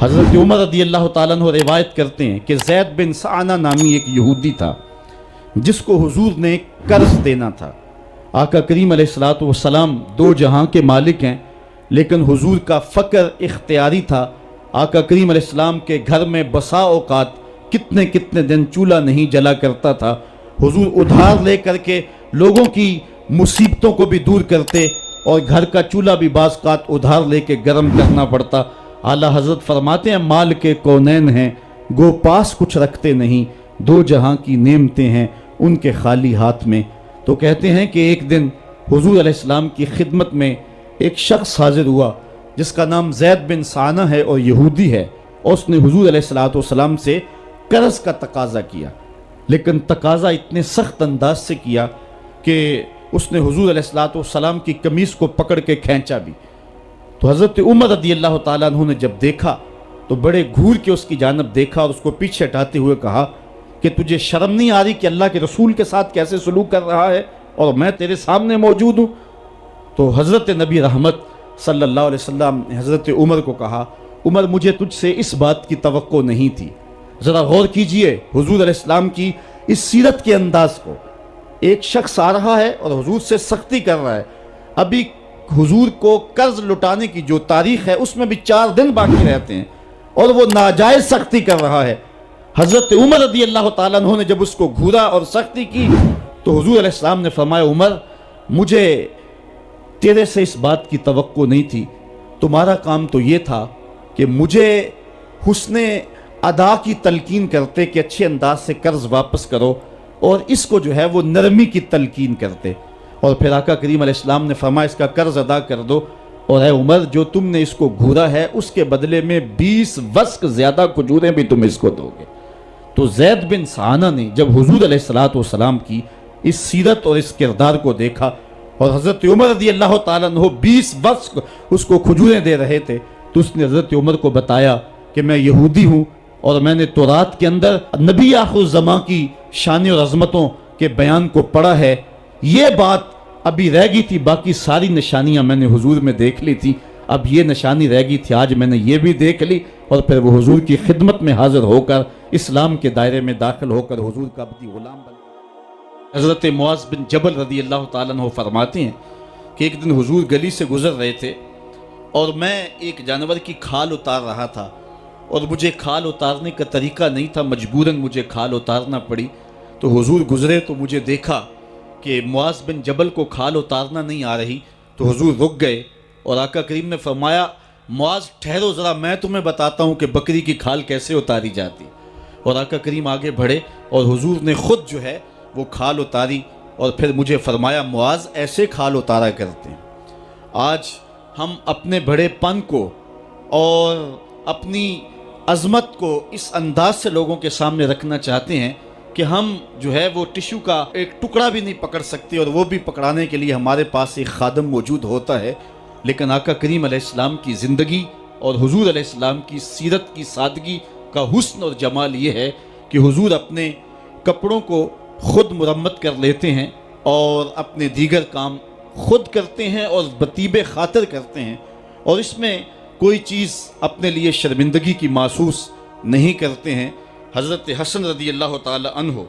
حضرت عمر رضی اللہ تعالیٰ عنہ روایت کرتے ہیں کہ زید بن سعانہ نامی ایک یہودی تھا جس کو حضور نے قرض دینا تھا۔ آقا کریم علیہ الصلوۃ والسلام دو جہاں کے مالک ہیں، لیکن حضور کا فقر اختیاری تھا۔ آقا کریم علیہ السلام کے گھر میں بسا اوقات کتنے دن چولہا نہیں جلا کرتا تھا۔ حضور ادھار لے کر کے لوگوں کی مصیبتوں کو بھی دور کرتے، اور گھر کا چولہا بھی بعض اوقات ادھار لے کے گرم کرنا پڑتا۔ اعلیٰ حضرت فرماتے ہیں مال کے کونین ہیں گو پاس کچھ رکھتے نہیں، دو جہاں کی نعمتیں ہیں ان کے خالی ہاتھ میں۔ تو کہتے ہیں کہ ایک دن حضور علیہ السلام کی خدمت میں ایک شخص حاضر ہوا جس کا نام زید بن سعانہ ہے اور یہودی ہے، اور اس نے حضور علیہ السلام سے قرض کا تقاضا کیا، لیکن تقاضا اتنے سخت انداز سے کیا کہ اس نے حضور علیہ السلام کی قمیص کو پکڑ کے کھینچا بھی۔ تو حضرت عمر رضی اللہ تعالیٰ عنہ نے جب دیکھا تو بڑے گھور کے اس کی جانب دیکھا اور اس کو پیچھے ہٹاتے ہوئے کہا کہ تجھے شرم نہیں آ رہی کہ اللہ کے رسول کے ساتھ کیسے سلوک کر رہا ہے اور میں تیرے سامنے موجود ہوں؟ تو حضرت نبی رحمت صلی اللہ علیہ وسلم نے حضرت عمر کو کہا عمر مجھے تجھ سے اس بات کی توقع نہیں تھی۔ ذرا غور کیجئے حضور علیہ السلام کی اس سیرت کے انداز کو۔ ایک شخص آ رہا ہے اور حضور سے سختی کر رہا ہے، ابھی حضور کو قرض لٹانے کی جو تاریخ ہے اس میں بھی 4 دن باقی رہتے ہیں اور وہ ناجائز سختی کر رہا ہے۔ حضرت عمر رضی اللہ تعالیٰ عنہ نے جب اس کو گھورا اور سختی کی تو حضور علیہ السلام نے فرمایا عمر مجھے تیرے سے اس بات کی توقع نہیں تھی، تمہارا کام تو یہ تھا کہ مجھے حسن ادا کی تلقین کرتے کہ اچھے انداز سے قرض واپس کرو، اور اس کو جو ہے وہ نرمی کی تلقین کرتے، اور پھر آقا کریم علیہ السلام نے فرمایا اس کا قرض ادا کر دو، اور اے عمر جو تم نے اس کو گھورا ہے اس کے بدلے میں 20 وسق زیادہ کھجوریں بھی تم اس کو دو گے۔ تو زید بن سعانہ نے جب حضور علیہ السلام کی اس سیرت اور اس کردار کو دیکھا، اور حضرت عمر رضی اللہ تعالیٰ عنہ 20 وسق اس کو کھجوریں دے رہے تھے، تو اس نے حضرت عمر کو بتایا کہ میں یہودی ہوں اور میں نے تورات کے اندر نبی آخر الزماں کی شان اور عظمتوں کے بیان کو پڑھا ہے، یہ بات ابھی رہ گئی تھی، باقی ساری نشانیاں میں نے حضور میں دیکھ لی تھی، اب یہ نشانی رہ گئی تھی، آج میں نے یہ بھی دیکھ لی، اور پھر وہ حضور کی خدمت میں حاضر ہو کر اسلام کے دائرے میں داخل ہو کر حضور کا عبدی غلام بن۔ حضرت معاذ بن جبل رضی اللہ تعالیٰ عنہ فرماتے ہیں کہ ایک دن حضور گلی سے گزر رہے تھے اور میں ایک جانور کی کھال اتار رہا تھا، اور مجھے کھال اتارنے کا طریقہ نہیں تھا، مجبوراً مجھے کھال اتارنا پڑی۔ تو حضور گزرے تو مجھے دیکھا کہ معاذ بن جبل کو کھال اتارنا نہیں آ رہی، تو حضور رک گئے اور آقا کریم نے فرمایا معاذ ٹھہرو ذرا میں تمہیں بتاتا ہوں کہ بکری کی کھال کیسے اتاری جاتی، اور آقا کریم آگے بڑھے اور حضور نے خود جو ہے وہ کھال اتاری، اور پھر مجھے فرمایا معاذ ایسے کھال اتارا کرتے ہیں۔ آج ہم اپنے بڑے پن کو اور اپنی عظمت کو اس انداز سے لوگوں کے سامنے رکھنا چاہتے ہیں کہ ہم جو ہے وہ ٹشو کا ایک ٹکڑا بھی نہیں پکڑ سکتے، اور وہ بھی پکڑانے کے لیے ہمارے پاس ایک خادم موجود ہوتا ہے۔ لیکن آقا کریم علیہ السلام کی زندگی اور حضور علیہ السلام کی سیرت کی سادگی کا حسن اور جمال یہ ہے کہ حضور اپنے کپڑوں کو خود مرمت کر لیتے ہیں اور اپنے دیگر کام خود کرتے ہیں اور بطیب خاطر کرتے ہیں، اور اس میں کوئی چیز اپنے لیے شرمندگی کی محسوس نہیں کرتے ہیں۔ حضرت حسن رضی اللہ تعالی عنہ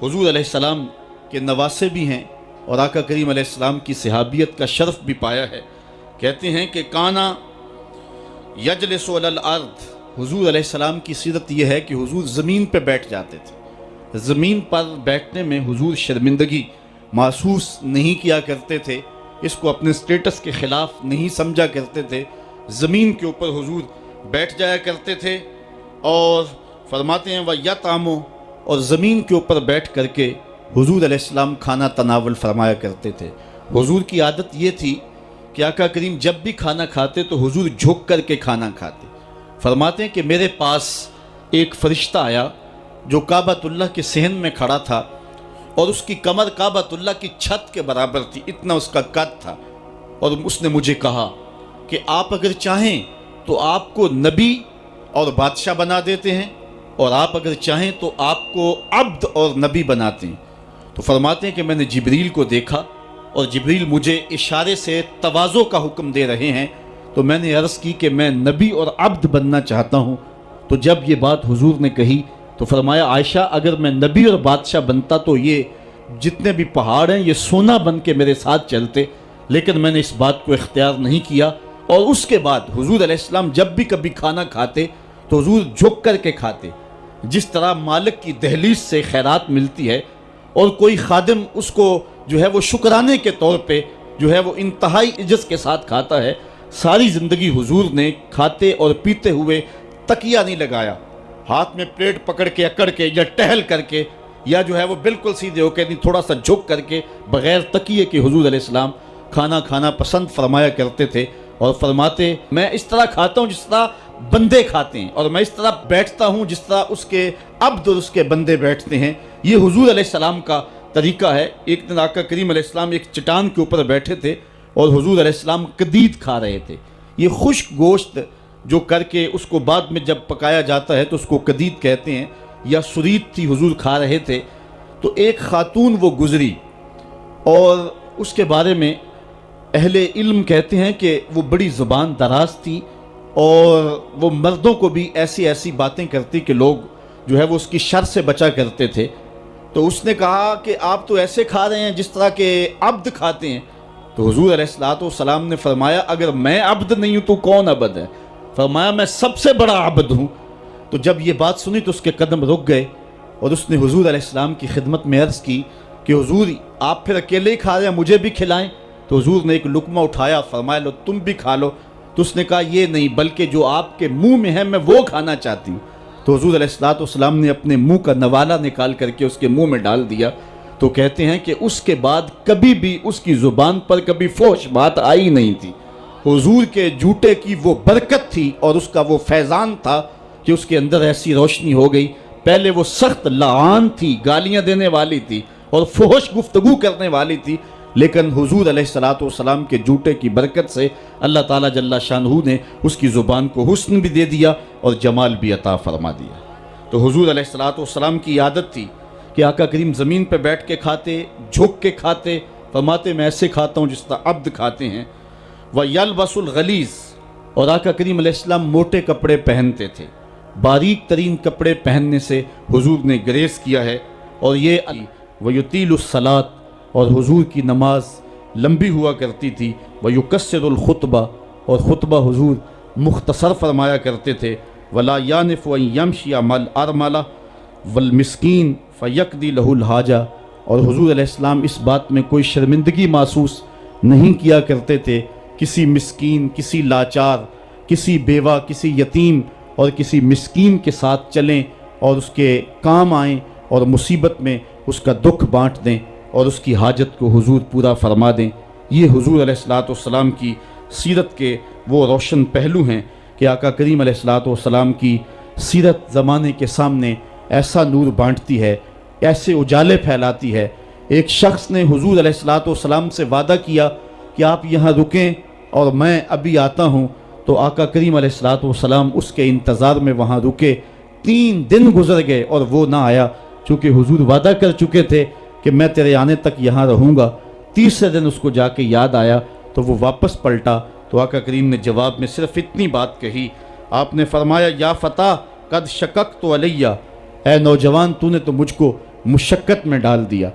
حضور علیہ السلام کے نواسے بھی ہیں اور آقا کریم علیہ السلام کی صحابیت کا شرف بھی پایا ہے۔ کہتے ہیں کہ کانا یجلس علی الارض، حضور علیہ السلام کی سیرت یہ ہے کہ حضور زمین پہ بیٹھ جاتے تھے، زمین پر بیٹھنے میں حضور شرمندگی محسوس نہیں کیا کرتے تھے، اس کو اپنے سٹیٹس کے خلاف نہیں سمجھا کرتے تھے، زمین کے اوپر حضور بیٹھ جایا کرتے تھے، اور فرماتے ہیں وَيَطْعَمُ، اور زمین کے اوپر بیٹھ کر کے حضور علیہ السلام کھانا تناول فرمایا کرتے تھے۔ حضور کی عادت یہ تھی کہ آقا کریم جب بھی کھانا کھاتے تو حضور جھک کر کے کھانا کھاتے۔ فرماتے ہیں کہ میرے پاس ایک فرشتہ آیا جو کعبۃ اللہ کے صحن میں کھڑا تھا، اور اس کی کمر کعبۃ اللہ کی چھت کے برابر تھی، اتنا اس کا قد تھا، اور اس نے مجھے کہا کہ آپ اگر چاہیں تو آپ کو نبی اور بادشاہ بنا دیتے ہیں، اور آپ اگر چاہیں تو آپ کو عبد اور نبی بناتے ہیں۔ تو فرماتے ہیں کہ میں نے جبریل کو دیکھا، اور جبریل مجھے اشارے سے تواضع کا حکم دے رہے ہیں، تو میں نے عرض کی کہ میں نبی اور عبد بننا چاہتا ہوں۔ تو جب یہ بات حضور نے کہی تو فرمایا عائشہ اگر میں نبی اور بادشاہ بنتا تو یہ جتنے بھی پہاڑ ہیں یہ سونا بن کے میرے ساتھ چلتے، لیکن میں نے اس بات کو اختیار نہیں کیا۔ اور اس کے بعد حضور علیہ السلام جب بھی کبھی کھانا کھاتے تو حضور جھک کر کے کھاتے، جس طرح مالک کی دہلیز سے خیرات ملتی ہے اور کوئی خادم اس کو جو ہے وہ شکرانے کے طور پہ جو ہے وہ انتہائی عجز کے ساتھ کھاتا ہے، ساری زندگی حضور نے کھاتے اور پیتے ہوئے تکیہ نہیں لگایا، ہاتھ میں پلیٹ پکڑ کے اکڑ کے یا ٹہل کر کے یا جو ہے وہ بالکل سیدھے ہو کے نہیں، تھوڑا سا جھک کر کے بغیر تکیے کے حضور علیہ السلام کھانا کھانا پسند فرمایا کرتے تھے، اور فرماتے میں اس طرح کھاتا ہوں جس طرح بندے کھاتے ہیں، اور میں اس طرح بیٹھتا ہوں جس طرح اس کے عبد اور اس کے بندے بیٹھتے ہیں۔ یہ حضور علیہ السلام کا طریقہ ہے۔ ایک دن آقا کریم علیہ السلام ایک چٹان کے اوپر بیٹھے تھے اور حضور علیہ السلام قدید کھا رہے تھے۔ یہ خشک گوشت جو کر کے اس کو بعد میں جب پکایا جاتا ہے تو اس کو قدید کہتے ہیں، یا سرید تھی، حضور کھا رہے تھے۔ تو ایک خاتون وہ گزری اور اس کے بارے میں اہل علم کہتے ہیں کہ وہ بڑی زبان دراز تھی اور وہ مردوں کو بھی ایسی ایسی باتیں کرتی کہ لوگ جو ہے وہ اس کی شر سے بچا کرتے تھے۔ تو اس نے کہا کہ آپ تو ایسے کھا رہے ہیں جس طرح کہ عبد کھاتے ہیں۔ تو حضور علیہ السلام نے فرمایا اگر میں عبد نہیں ہوں تو کون عبد ہے؟ فرمایا میں سب سے بڑا عبد ہوں۔ تو جب یہ بات سنی تو اس کے قدم رک گئے اور اس نے حضور علیہ السلام کی خدمت میں عرض کی کہ حضور آپ پھر اکیلے ہی کھا رہے ہیں، مجھے بھی کھلائیں۔ تو حضور نے ایک لقمہ اٹھایا، فرمایا لو تم بھی کھا لو۔ تو اس نے کہا یہ نہیں، بلکہ جو آپ کے منہ میں ہے میں وہ کھانا چاہتی ہوں۔ تو حضور علیہ السلام نے اپنے منہ کا نوالا نکال کر کے اس کے منہ میں ڈال دیا۔ تو کہتے ہیں کہ اس کے بعد کبھی بھی اس کی زبان پر کبھی فحش بات آئی نہیں تھی۔ حضور کے جوتے کی وہ برکت تھی اور اس کا وہ فیضان تھا کہ اس کے اندر ایسی روشنی ہو گئی۔ پہلے وہ سخت لعان تھی، گالیاں دینے والی تھی اور فحش گفتگو کرنے والی تھی، لیکن حضور علیہ السلام کے جوتے کی برکت سے اللہ تعالیٰ جل شانہ نے اس کی زبان کو حسن بھی دے دیا اور جمال بھی عطا فرما دیا۔ تو حضور علیہ السلام کی عادت تھی کہ آقا کریم زمین پہ بیٹھ کے کھاتے، جھک کے کھاتے، فرماتے میں ایسے کھاتا ہوں جس طرح عبد کھاتے ہیں۔ وَيَلْبَسُ الْغَلِيظ، اور آقا کریم علیہ السلام موٹے کپڑے پہنتے تھے، باریک ترین کپڑے پہننے سے حضور نے گریز کیا ہے۔ اور یہ وَيُطِيلُ الصَّلَاةَ، اور حضور کی نماز لمبی ہوا کرتی تھی۔ وَيُكَسِّرُ الْخُطْبَةَ، اور خطبہ حضور مختصر فرمایا کرتے تھے۔ وَلَا يَعْنِفُ أَن يَمْشِيَ مَعَ الْأَرْمَلَةِ وَالْمِسْكِينِ فَيَقْضِي لَهُ الْحَاجَةَ، اور حضور علیہ السلام اس بات میں کوئی شرمندگی محسوس نہیں کیا کرتے تھے کسی مسکین، کسی لاچار، کسی بیوہ، کسی یتیم اور کسی مسکین کے ساتھ چلیں اور اس کے کام آئیں اور مصیبت میں اس کا دکھ بانٹ دیں اور اس کی حاجت کو حضور پورا فرما دیں۔ یہ حضور علیہ السلام کی سیرت کے وہ روشن پہلو ہیں کہ آقا کریم علیہ السلام کی سیرت زمانے کے سامنے ایسا نور بانٹتی ہے، ایسے اجالے پھیلاتی ہے۔ ایک شخص نے حضور علیہ السلام سے وعدہ کیا کہ آپ یہاں رکیں اور میں ابھی آتا ہوں، تو آقا کریم علیہ السلام اس کے انتظار میں وہاں رکے۔ 3 دن گزر گئے اور وہ نہ آیا، چونکہ حضور وعدہ کر چکے تھے کہ میں تیرے آنے تک یہاں رہوں گا۔ تیسرے دن اس کو جا کے یاد آیا تو وہ واپس پلٹا، تو آقا کریم نے جواب میں صرف اتنی بات کہی، آپ نے فرمایا یا فتیٰ قد شککت علیہ، اے نوجوان تو نے تو مجھ کو مشقت میں ڈال دیا۔